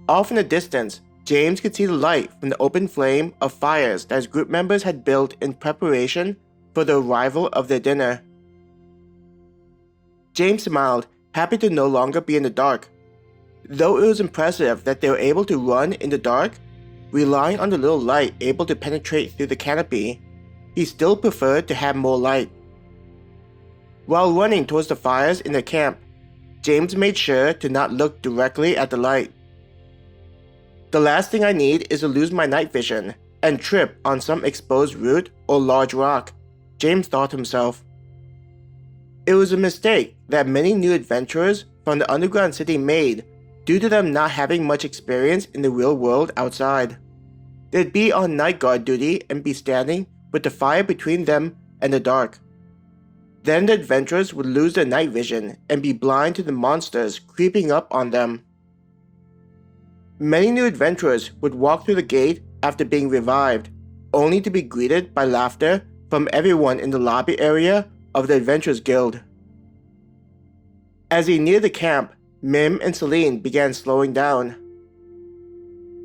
Off in the distance, James could see the light from the open flame of fires that his group members had built in preparation for the arrival of their dinner. James smiled, happy to no longer be in the dark. Though it was impressive that they were able to run in the dark, relying on the little light able to penetrate through the canopy, he still preferred to have more light. While running towards the fires in their camp, James made sure to not look directly at the light. The last thing I need is to lose my night vision and trip on some exposed root or large rock, James thought to himself. It was a mistake that many new adventurers from the underground city made due to them not having much experience in the real world outside. They'd be on night guard duty and be standing with the fire between them and the dark. Then the adventurers would lose their night vision and be blind to the monsters creeping up on them. Many new adventurers would walk through the gate after being revived, only to be greeted by laughter from everyone in the lobby area of the Adventurers Guild. As he neared the camp, Mim and Celine began slowing down.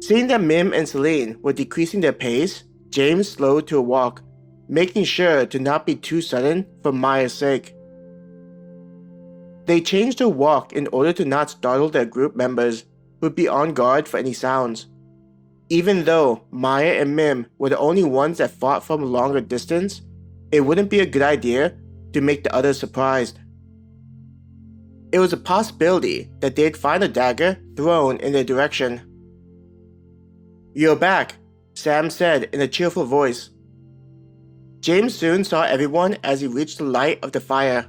Seeing that Mim and Celine were decreasing their pace, James slowed to a walk, making sure to not be too sudden for Maya's sake. They changed their walk in order to not startle their group members, who would be on guard for any sounds. Even though Maya and Mim were the only ones that fought from a longer distance, it wouldn't be a good idea to make the others surprised. It was a possibility that they'd find a dagger thrown in their direction. "You're back," Sam said in a cheerful voice. James soon saw everyone as he reached the light of the fire.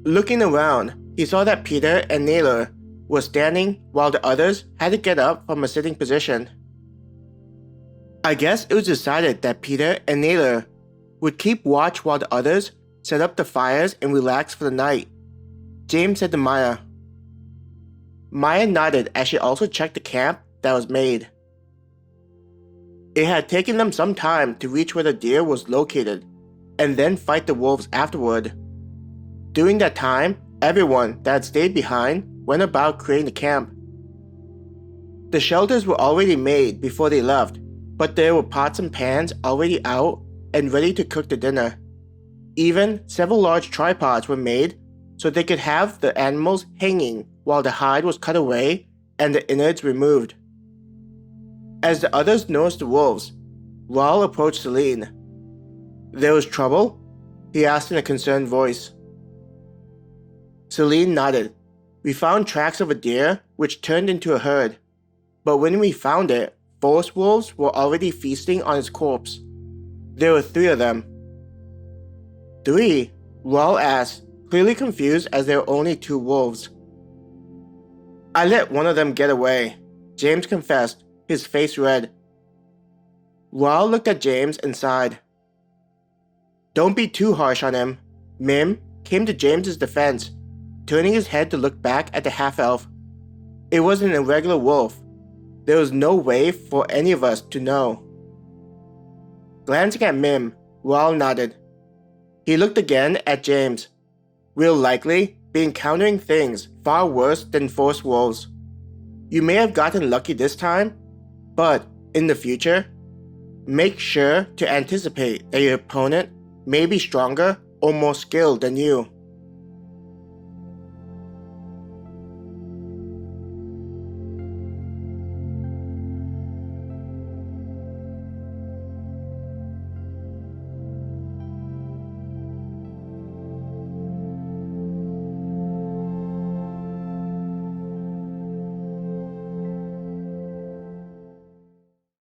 Looking around, he saw that Peter and Naylor were standing while the others had to get up from a sitting position. I guess it was decided that Peter and Naylor would keep watch while the others set up the fires and relax for the night, James said to Maya. Maya nodded as she also checked the camp that was made. It had taken them some time to reach where the deer was located, and then fight the wolves afterward. During that time, everyone that had stayed behind went about creating the camp. The shelters were already made before they left, but there were pots and pans already out and ready to cook the dinner. Even several large tripods were made so they could have the animals hanging while the hide was cut away and the innards removed. As the others noticed the wolves, Raul approached Celine. "There was trouble?" he asked in a concerned voice. Celine nodded. "We found tracks of a deer which turned into a herd, but when we found it, forest wolves were already feasting on its corpse. There were 3 of them." "3?" Raul asked, clearly confused as there were only 2 wolves. "I let one of them get away," James confessed, his face red. Raul looked at James and sighed. "Don't be too harsh on him." Mim came to James's defense, turning his head to look back at the half-elf. "It wasn't a regular wolf. There was no way for any of us to know." Glancing at Mim, Raul nodded. He looked again at James. "We'll likely be encountering things far worse than forest wolves. You may have gotten lucky this time, but in the future, make sure to anticipate that your opponent may be stronger or more skilled than you."